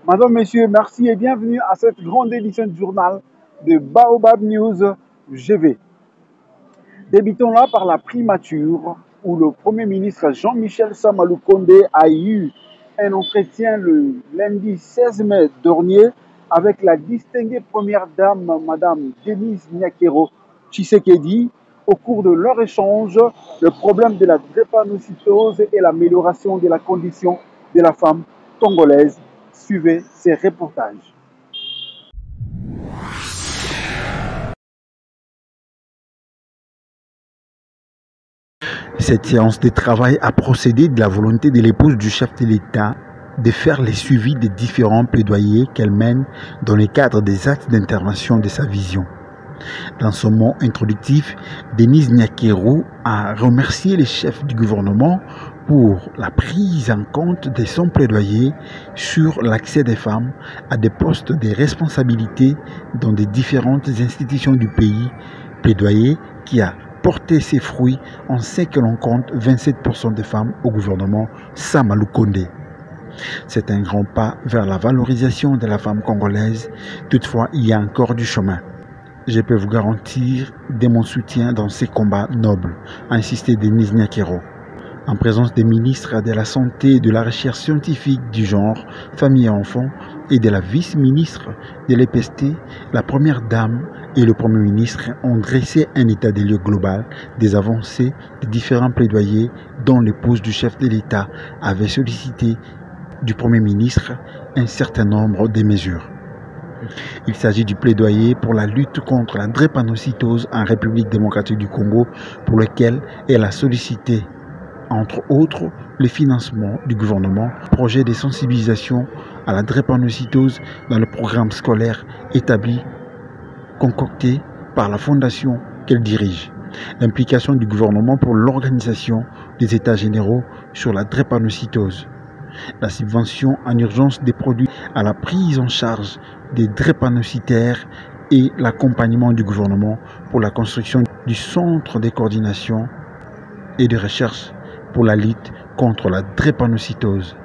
Madame, Messieurs, merci et bienvenue à cette grande édition du journal de Baobab News GV. Débutons-là par la primature où le Premier ministre Jean-Michel Samalou Condé a eu un entretien le lundi 16 mai dernier avec la distinguée première dame, Madame Denise Nyakero Tshisekedi. Au cours de leur échange, le problème de la drépanocytose et l'amélioration de la condition de la femme congolaise. Suivez ces reportages. Cette séance de travail a procédé de la volonté de l'épouse du chef de l'État de faire les suivis des différents plaidoyers qu'elle mène dans le cadre des axes d'intervention de sa vision. Dans son mot introductif, Denise Nyakero a remercié les chefs du gouvernement pour la prise en compte de son plaidoyer sur l'accès des femmes à des postes de responsabilité dans des différentes institutions du pays, plaidoyer qui a porté ses fruits. On sait que l'on compte 27% de femmes au gouvernement Samalou Condé. C'est un grand pas vers la valorisation de la femme congolaise, toutefois il y a encore du chemin. Je peux vous garantir de mon soutien dans ces combats nobles, a insisté Denise Nyakero. En présence des ministres de la Santé et de la Recherche scientifique du genre, famille et enfants, et de la vice-ministre de l'EPST, la première dame et le premier ministre ont dressé un état des lieux global des avancées des différents plaidoyers dont l'épouse du chef de l'État avait sollicité du premier ministre un certain nombre de mesures. Il s'agit du plaidoyer pour la lutte contre la drépanocytose en République démocratique du Congo, pour lequel elle a sollicité, entre autres, le financement du gouvernement, projet de sensibilisation à la drépanocytose dans le programme scolaire établi, concocté par la fondation qu'elle dirige. L'implication du gouvernement pour l'organisation des états généraux sur la drépanocytose. La subvention en urgence des produits à la prise en charge des drépanocytaires et l'accompagnement du gouvernement pour la construction du centre de coordination et de recherche pour la lutte contre la drépanocytose,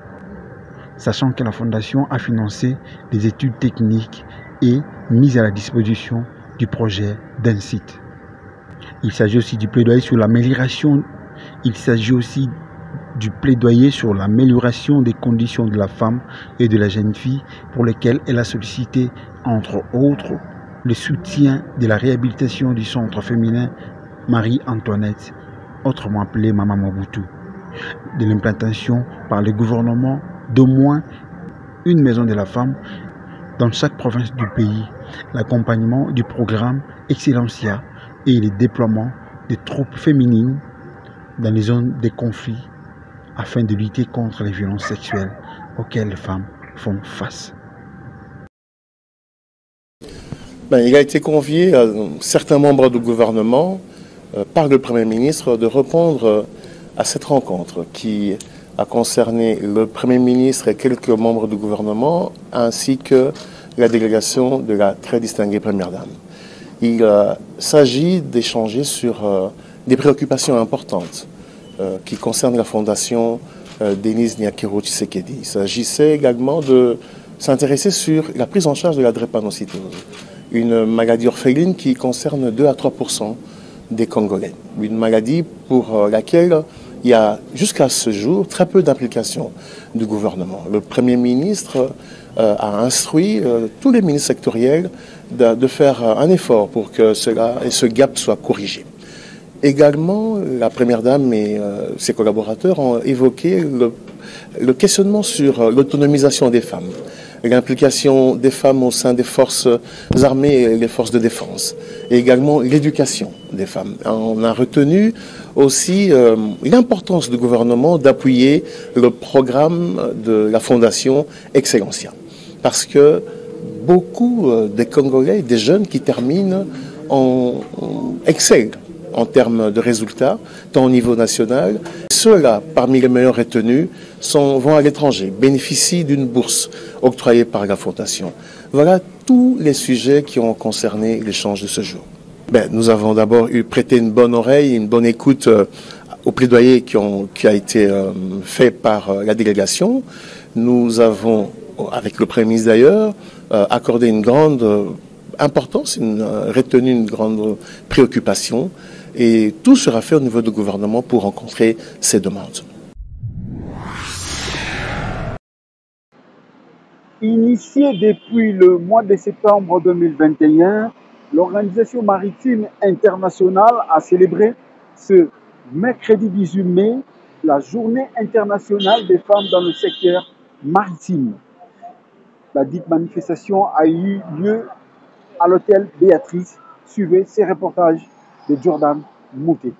sachant que la Fondation a financé des études techniques et mise à la disposition du projet d'un site. Il s'agit aussi du plaidoyer sur l'amélioration des conditions de la femme et de la jeune fille, pour lesquelles elle a sollicité, entre autres, le soutien de la réhabilitation du centre féminin Marie-Antoinette, autrement appelé Mama Mobutu, de l'implantation par le gouvernement d'au moins une maison de la femme dans chaque province du pays, l'accompagnement du programme Excellencia et le déploiement des troupes féminines dans les zones de conflit afin de lutter contre les violences sexuelles auxquelles les femmes font face. Il a été convié à certains membres du gouvernement par le Premier ministre de répondre à cette rencontre qui a concerné le Premier ministre et quelques membres du gouvernement ainsi que la délégation de la très distinguée Première Dame. Il s'agit d'échanger sur des préoccupations importantes qui concernent la fondation Denise Nyakero Tshisekedi. Il s'agissait également de s'intéresser sur la prise en charge de la drépanocytose, une maladie orpheline qui concerne 2 à 3% des Congolais. Une maladie pour laquelle il y a jusqu'à ce jour très peu d'implication du gouvernement. Le Premier ministre a instruit tous les ministres sectoriels de faire un effort pour que ce gap soit corrigé. Également, la Première Dame et ses collaborateurs ont évoqué le questionnement sur l'autonomisation des femmes, l'implication des femmes au sein des forces armées et les forces de défense, et également l'éducation des femmes. On a retenu aussi l'importance du gouvernement d'appuyer le programme de la Fondation Excellencia, parce que beaucoup des Congolais, des jeunes qui terminent, excellent en termes de résultats, tant au niveau national. Ceux-là, parmi les meilleurs retenus, vont à l'étranger, bénéficient d'une bourse octroyée par la Fondation. Voilà tous les sujets qui ont concerné l'échange de ce jour. Nous avons d'abord prêté une bonne oreille, une bonne écoute au plaidoyer qui a été fait par la délégation. Nous avons avec le Premier ministre d'ailleurs, accordé une grande importance, retenu une grande préoccupation, et tout sera fait au niveau du gouvernement pour rencontrer ces demandes. Initiée depuis le mois de septembre 2021, l'Organisation maritime internationale a célébré ce mercredi 18 mai la Journée internationale des femmes dans le secteur maritime. La dite manifestation a eu lieu à l'hôtel Béatrice. Suivez ces reportages de Jordan Mouté.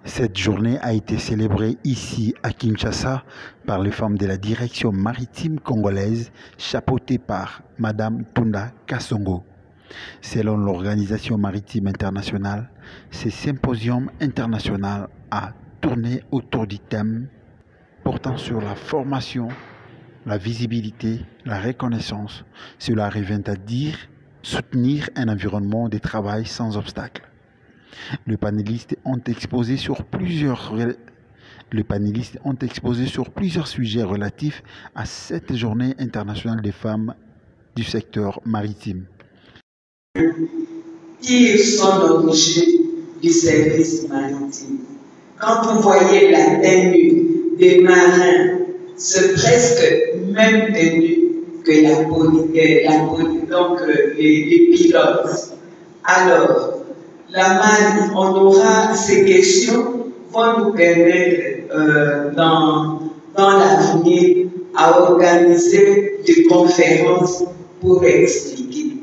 Cette journée a été célébrée ici à Kinshasa par les femmes de la direction maritime congolaise, chapeautée par Madame Tunda Kassongo. Selon l'Organisation maritime internationale, ce symposium international a tourné autour du thème portant sur la formation, la visibilité, la reconnaissance. Cela revient à dire soutenir un environnement de travail sans obstacle. Les panélistes ont exposé sur plusieurs sujets relatifs à cette journée internationale des femmes du secteur maritime. Qui sont l'objet du service maritime? Quand vous voyez la tenue des marins, c'est presque même tenue que les pilotes. Alors, on aura ces questions vont nous permettre dans l'avenir à organiser des conférences pour expliquer.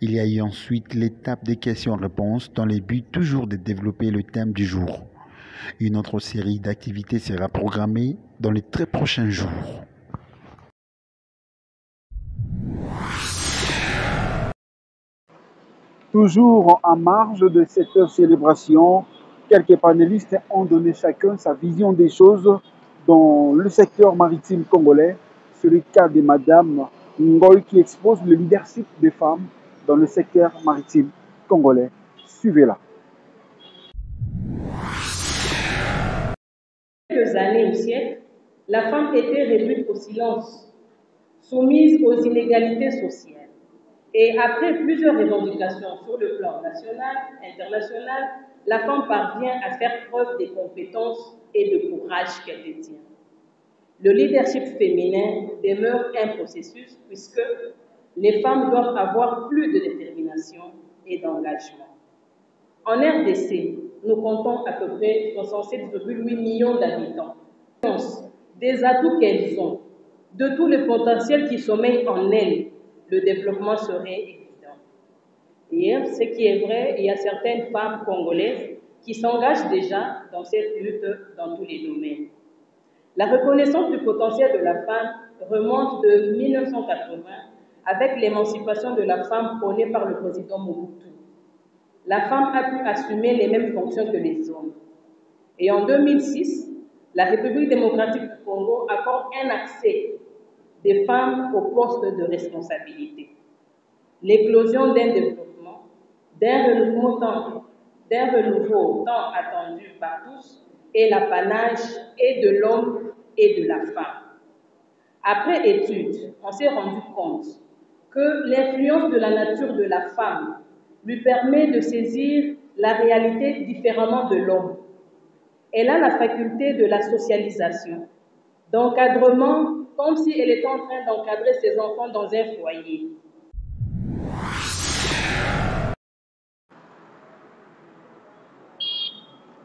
Il y a eu ensuite l'étape des questions-réponses dans le but toujours de développer le thème du jour. Une autre série d'activités sera programmée dans les très prochains jours. Toujours en marge de cette célébration, quelques panélistes ont donné chacun sa vision des choses dans le secteur maritime congolais. C'est le cas de Madame Ngoy qui expose le leadership des femmes dans le secteur maritime congolais. Suivez-la. Quelques années ou siècles, la femme était réduite au silence, soumise aux inégalités sociales. Et après plusieurs revendications sur le plan national, international, la femme parvient à faire preuve des compétences et de courage qu'elle détient. Le leadership féminin demeure un processus puisque les femmes doivent avoir plus de détermination et d'engagement. En RDC, nous comptons à peu près 67,8 millions d'habitants. Des atouts qu'elles ont, de tout le potentiel qui sommeille en elles, le développement serait évident. Et ce qui est vrai, il y a certaines femmes congolaises qui s'engagent déjà dans cette lutte dans tous les domaines. La reconnaissance du potentiel de la femme remonte de 1980 avec l'émancipation de la femme prônée par le président Mobutu. La femme a pu assumer les mêmes fonctions que les hommes. Et en 2006, la République démocratique du Congo accorde un accès des femmes aux postes de responsabilité. L'éclosion d'un développement, d'un renouveau tant attendu par tous, est l'apanage et de l'homme et de la femme. Après étude, on s'est rendu compte que l'influence de la nature de la femme lui permet de saisir la réalité différemment de l'homme. Elle a la faculté de la socialisation, d'encadrement, comme si elle était en train d'encadrer ses enfants dans un foyer.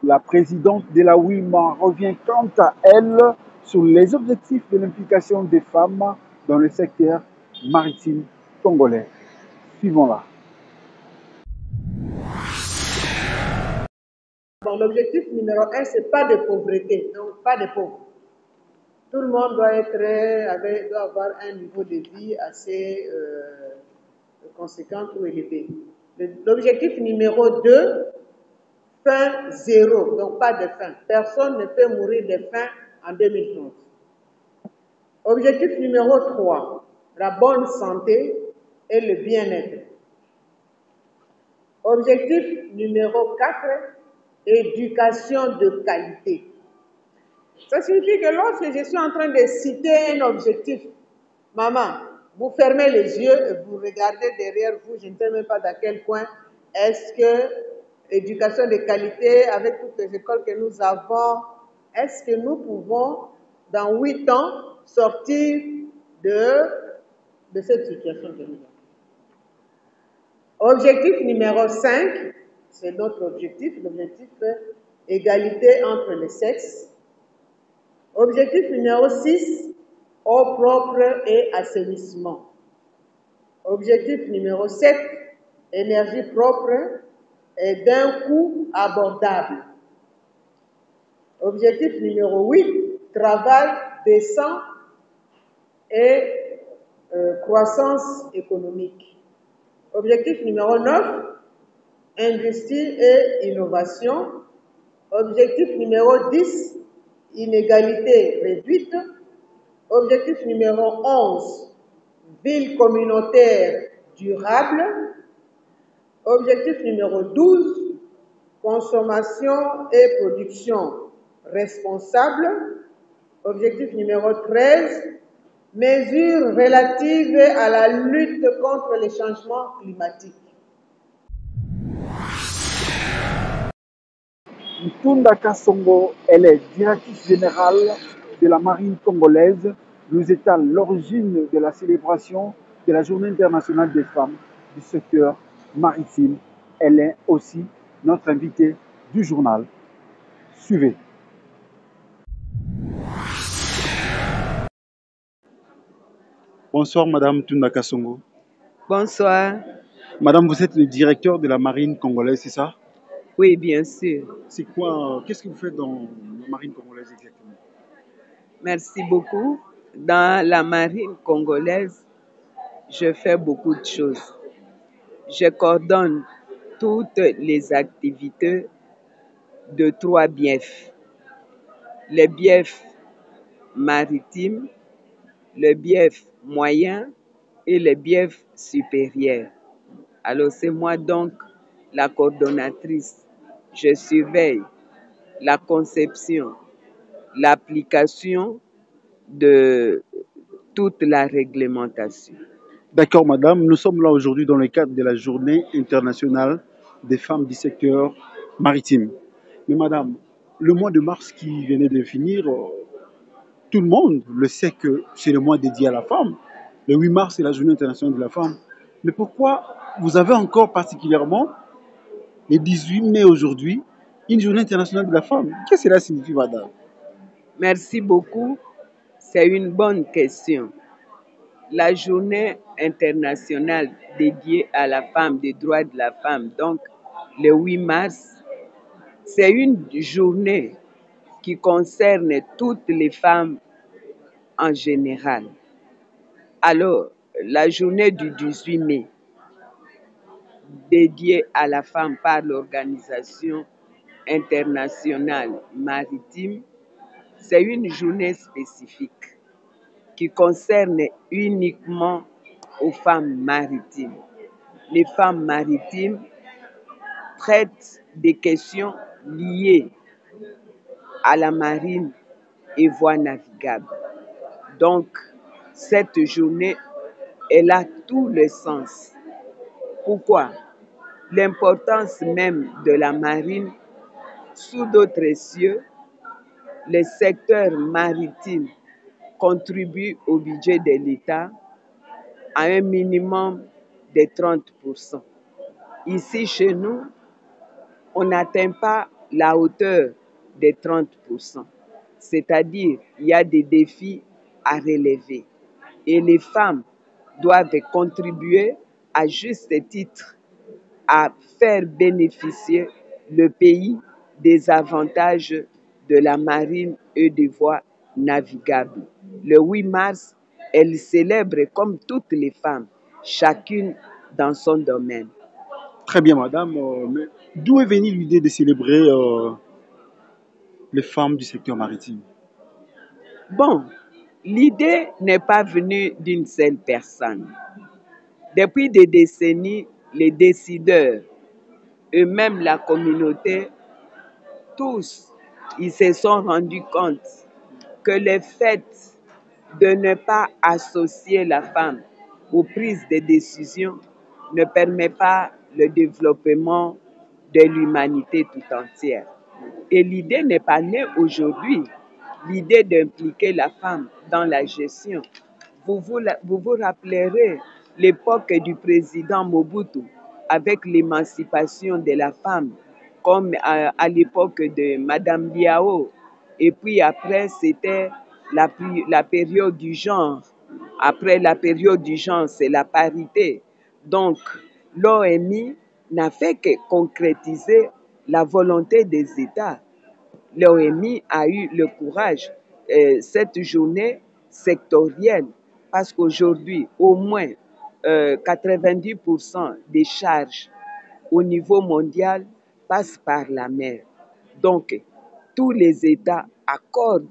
La présidente de la WIMA revient quant à elle sur les objectifs de l'implication des femmes dans le secteur maritime congolais. Suivons-la. Bon, l'objectif numéro 1, c'est pas de pauvreté, donc pas de pauvres. Tout le monde doit avoir un niveau de vie assez conséquent ou élevé. L'objectif numéro 2, faim zéro, donc pas de faim. Personne ne peut mourir de faim en 2030. Objectif numéro 3, la bonne santé et le bien-être. Objectif numéro 4, éducation de qualité. Ça signifie que lorsque je suis en train de citer un objectif, maman, vous fermez les yeux et vous regardez derrière vous, je ne sais même pas dans quel coin, est-ce que éducation de qualité, avec toutes les écoles que nous avons, est-ce que nous pouvons, dans 8 ans, sortir de cette situation que nous avons? Objectif numéro 5, c'est notre objectif, l'objectif égalité entre les sexes. Objectif numéro 6, eau propre et assainissement. Objectif numéro 7, énergie propre et d'un coût abordable. Objectif numéro 8, travail décent et croissance économique. Objectif numéro 9, industrie et innovation. Objectif numéro 10, inégalité réduite. Objectif numéro 11, ville communautaire durable. Objectif numéro 12, consommation et production responsable. Objectif numéro 13, mesures relatives à la lutte contre les changements climatiques. Ntunda Kassongo, elle est directrice générale de la marine congolaise, nous étale l'origine de la célébration de la Journée internationale des femmes du secteur maritime. Elle est aussi notre invitée du journal. Suivez. Bonsoir Madame Ntunda Kassongo. Bonsoir. Madame, vous êtes le directeur de la marine congolaise, c'est ça? Oui, bien sûr. C'est quoi, qu'est-ce que vous faites dans la marine congolaise exactement? Merci beaucoup. Dans la marine congolaise, je fais beaucoup de choses. Je coordonne toutes les activités de 3 biefs. Le bief maritime, le bief moyen et le bief supérieur. Alors c'est moi donc la coordonnatrice. Je surveille la conception, l'application de toute la réglementation. D'accord, madame. Nous sommes là aujourd'hui dans le cadre de la Journée internationale des femmes du secteur maritime. Mais madame, le mois de mars qui venait de finir, tout le monde le sait que c'est le mois dédié à la femme. Le 8 mars, c'est la Journée internationale de la femme. Mais pourquoi vous avez encore particulièrement le 18 mai aujourd'hui une Journée internationale de la femme? Qu'est-ce que cela signifie, madame? Merci beaucoup. C'est une bonne question. La Journée internationale dédiée à la femme, des droits de la femme, donc le 8 mars, c'est une journée qui concerne toutes les femmes en général. Alors, la journée du 18 mai, dédiée à la femme par l'Organisation internationale maritime, c'est une journée spécifique qui concerne uniquement aux femmes maritimes. Les femmes maritimes traitent des questions liées à la marine et voies navigables. Donc, cette journée, elle a tout le sens. Pourquoi? L'importance même de la marine sous d'autres cieux, le secteur maritime contribue au budget de l'État à un minimum de 30%. Ici, chez nous, on n'atteint pas la hauteur de 30%. C'est-à-dire, il y a des défis à relever. Et les femmes doivent contribuer à juste titre à faire bénéficier le pays des avantages de la marine et des voies navigables. Le 8 mars, elle célèbre comme toutes les femmes, chacune dans son domaine. Très bien, madame. Mais d'où est venue l'idée de célébrer les femmes du secteur maritime? Bon, l'idée n'est pas venue d'une seule personne. Depuis des décennies, les décideurs, eux-mêmes la communauté, tous, ils se sont rendus compte que le fait de ne pas associer la femme aux prises de décision ne permet pas le développement de l'humanité tout entière. Et l'idée n'est pas née aujourd'hui, l'idée d'impliquer la femme dans la gestion. Vous rappellerez l'époque du président Mobutu avec l'émancipation de la femme, comme à l'époque de Madame Biao. Et puis après, c'était la période du genre. Après la période du genre, c'est la parité. Donc, l'OMI n'a fait que concrétiser la volonté des États. L'OMI a eu le courage, cette journée sectorielle, parce qu'aujourd'hui, au moins 90% des charges au niveau mondial passent par la mer. Donc, tous les États accordent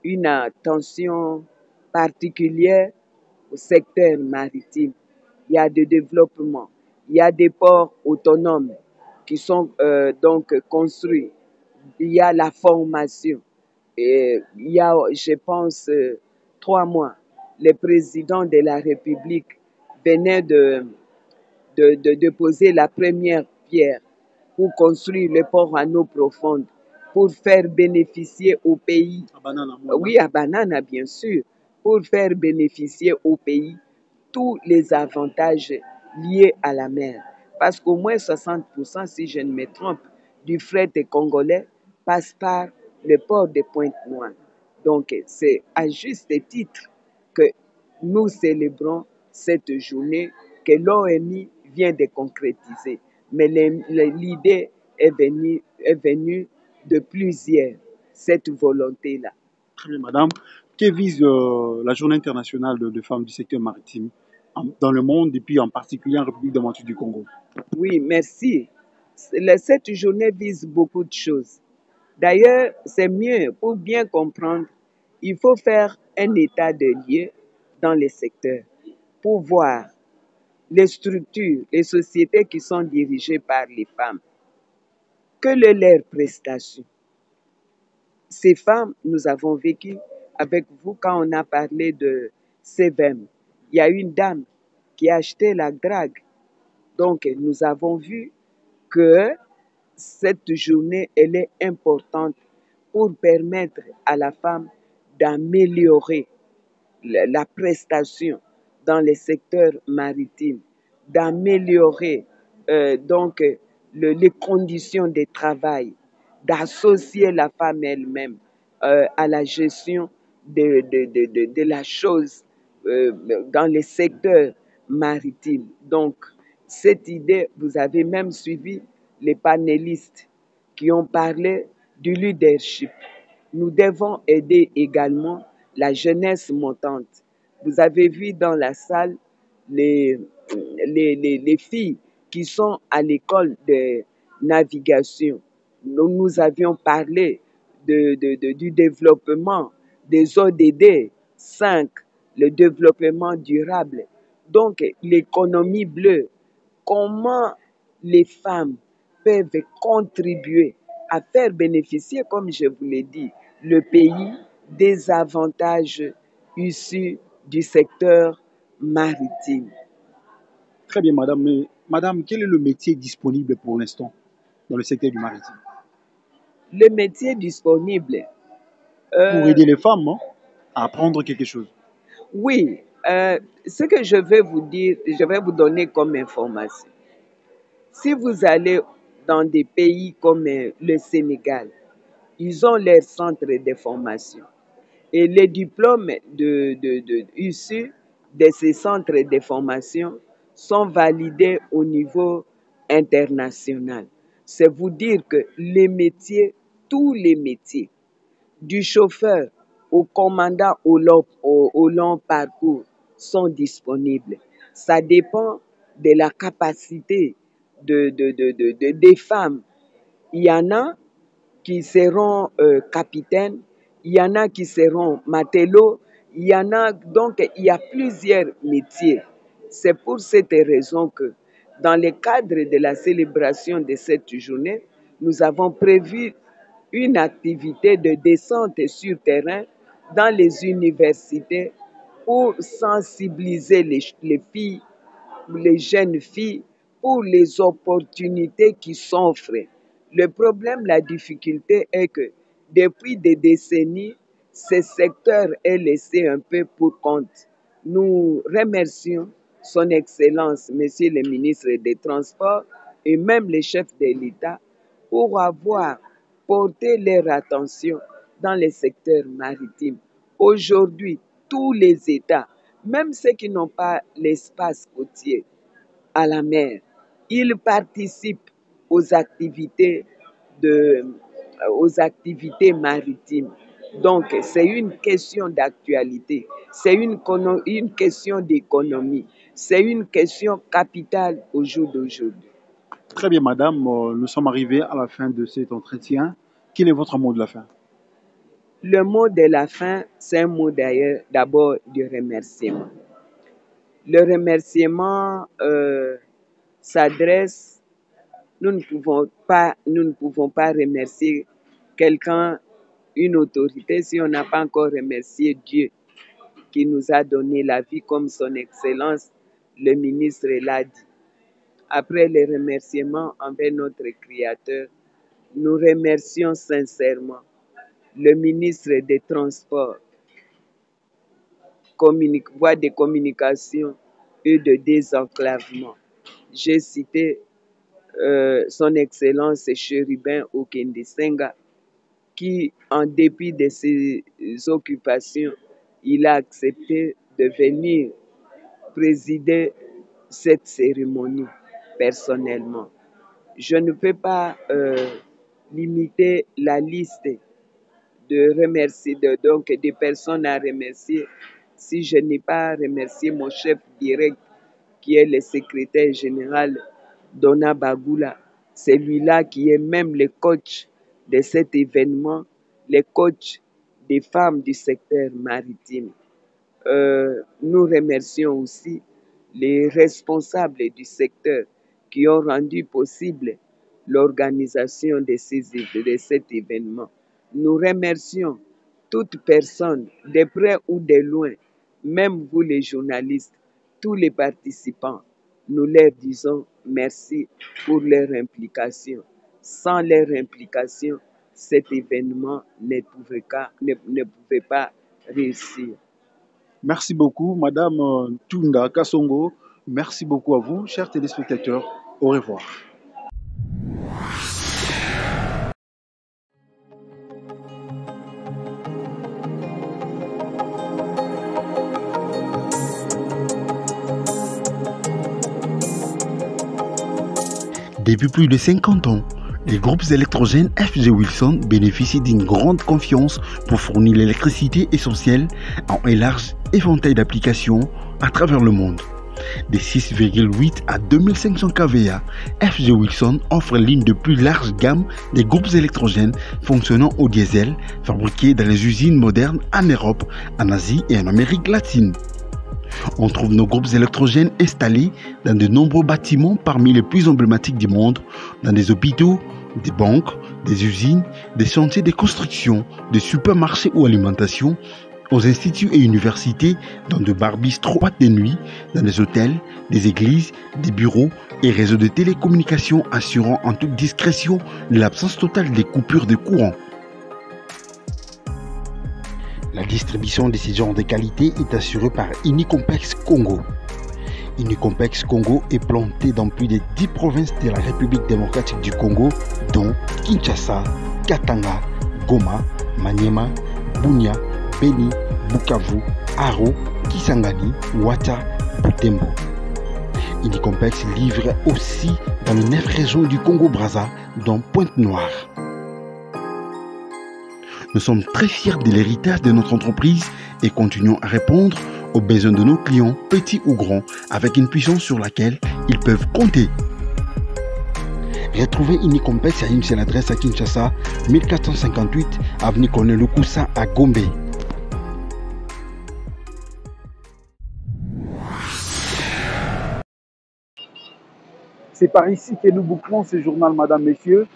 une attention particulière au secteur maritime. Il y a des développements, il y a des ports autonomes qui sont donc construits. Il y a la formation. Et il y a, je pense, 3 mois, le président de la République venait de poser la première pierre pour construire le port en eau profonde, pour faire bénéficier au pays, oui, à Banana bien sûr, pour faire bénéficier au pays tous les avantages liés à la mer. Parce qu'au moins 60%, si je ne me trompe, du fret congolais passe par le port de Pointe-Noire. Donc, c'est à juste titre que nous célébrons cette journée que l'OMI vient de concrétiser. Mais l'idée est venue de plusieurs, cette volonté-là. Très bien, madame. Que vise la Journée internationale de femmes du secteur maritime dans le monde et puis en particulier en République démocratique du Congo? Oui, merci. Cette journée vise beaucoup de choses. D'ailleurs, c'est mieux, pour bien comprendre, il faut faire un état de lieu dans les secteurs pour voir les structures, les sociétés qui sont dirigées par les femmes. Quelle est leur prestation? Ces femmes, nous avons vécu avec vous quand on a parlé de CVM. Il y a une dame qui a acheté la drague. Donc, nous avons vu que cette journée, elle est importante pour permettre à la femme d'améliorer la prestation dans les secteurs maritimes, d'améliorer donc les conditions de travail, d'associer la femme elle-même à la gestion de la chose dans les secteurs maritimes. Donc, cette idée, vous avez même suivi les panélistes qui ont parlé du leadership. Nous devons aider également la jeunesse montante. Vous avez vu dans la salle les filles qui sont à l'école de navigation. Nous avions parlé du développement des ODD 5, le développement durable. Donc, l'économie bleue, comment les femmes peuvent contribuer à faire bénéficier, comme je vous l'ai dit, le pays des avantages issus du secteur maritime. Très bien, madame. Mais, madame, quel est le métier disponible pour l'instant dans le secteur du maritime? Le métier disponible. Pour aider les femmes à apprendre quelque chose. Oui, ce que je vais vous dire, je vais vous donner comme information. Si vous allez dans des pays comme le Sénégal, ils ont leur centre de formation. Et les diplômes issus de ces centres de formation sont validés au niveau international. C'est vous dire que les métiers, tous les métiers, du chauffeur au commandant au long parcours, sont disponibles. Ça dépend de la capacité des femmes. Il y en a qui seront capitaines, il y en a qui seront matelots, il y en a, donc il y a plusieurs métiers. C'est pour cette raison que dans le cadre de la célébration de cette journée, nous avons prévu une activité de descente sur terrain dans les universités pour sensibiliser les filles, les jeunes filles, pour les opportunités qui s'offrent. Le problème, la difficulté est que depuis des décennies, ce secteur est laissé un peu pour compte. Nous remercions Son Excellence, Monsieur le ministre des Transports et même les chefs de l'État pour avoir porté leur attention dans les secteurs maritimes. Aujourd'hui, tous les États, même ceux qui n'ont pas l'espace côtier à la mer, ils participent aux activités maritimes. Donc, c'est une question d'actualité, c'est une question d'économie, c'est une question capitale au jour d'aujourd'hui. Très bien, madame. Nous sommes arrivés à la fin de cet entretien. Quel est votre mot de la fin? Le mot de la fin, c'est un mot d'ailleurs d'abord de remerciement. Le remerciement s'adresse, nous ne pouvons pas remercier quelqu'un, une autorité, si on n'a pas encore remercié Dieu qui nous a donné la vie, comme Son Excellence, le ministre l'a dit. Après les remerciements envers notre Créateur, nous remercions sincèrement le ministre des Transports, voie de communication et de désenclavement. J'ai cité Son Excellence Chérubin Okendesenga, qui, en dépit de ses occupations, il a accepté de venir présider cette cérémonie personnellement. Je ne peux pas limiter la liste des personnes à remercier si je n'ai pas remercié mon chef direct qui est le secrétaire général Donna Bagula. C'est lui-là qui est même le coach de cet événement, le coach des femmes du secteur maritime. Nous remercions aussi les responsables du secteur qui ont rendu possible l'organisation de cet événement. Nous remercions toute personne, de près ou de loin, même vous les journalistes, tous les participants. Nous leur disons merci pour leur implication. Sans leur implication, cet événement ne pouvait pas réussir. Merci beaucoup, Madame Tunda Kasongo. Merci beaucoup à vous, chers téléspectateurs. Au revoir. Depuis plus de 50 ans, les groupes électrogènes FG Wilson bénéficient d'une grande confiance pour fournir l'électricité essentielle en un large éventail d'applications à travers le monde. De 6,8 à 2500 kVA, FG Wilson offre l'une des plus larges gammes des groupes électrogènes fonctionnant au diesel, fabriqués dans les usines modernes en Europe, en Asie et en Amérique latine. On trouve nos groupes électrogènes installés dans de nombreux bâtiments parmi les plus emblématiques du monde, dans des hôpitaux, des banques, des usines, des chantiers de construction, des supermarchés ou alimentation, aux instituts et universités, dans de bars-bistrots, boîtes de nuit, dans des hôtels, des églises, des bureaux et réseaux de télécommunications assurant en toute discrétion l'absence totale des coupures de courant. La distribution de ces genres de qualité est assurée par Unicompex Congo. Unicompex Congo est planté dans plus de 10 provinces de la République démocratique du Congo, dont Kinshasa, Katanga, Goma, Maniema, Bunia, Beni, Bukavu, Aro, Kisangani, Ouatta, Butembo. Unicompex livre aussi dans les 9 régions du Congo-Brazza, dont Pointe-Noire. Nous sommes très fiers de l'héritage de notre entreprise et continuons à répondre aux besoins de nos clients, petits ou grands, avec une puissance sur laquelle ils peuvent compter. Retrouvez Unicompex à une seule adresse à Kinshasa, 1458 avenue Colonel Lukusa à Gombe. C'est par ici que nous bouclons ce journal, Madame, Messieurs.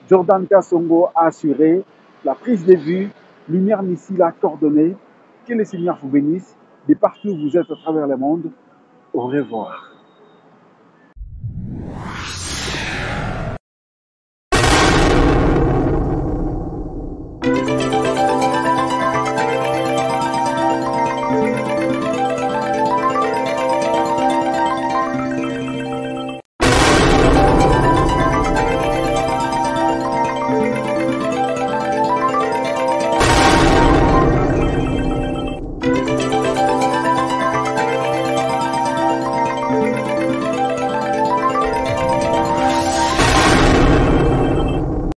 Jordan Kassongo a assuré la prise de vue. Lumière Nissi l'a coordonné. Que le Seigneur vous bénisse de partout où vous êtes à travers le monde. Au revoir.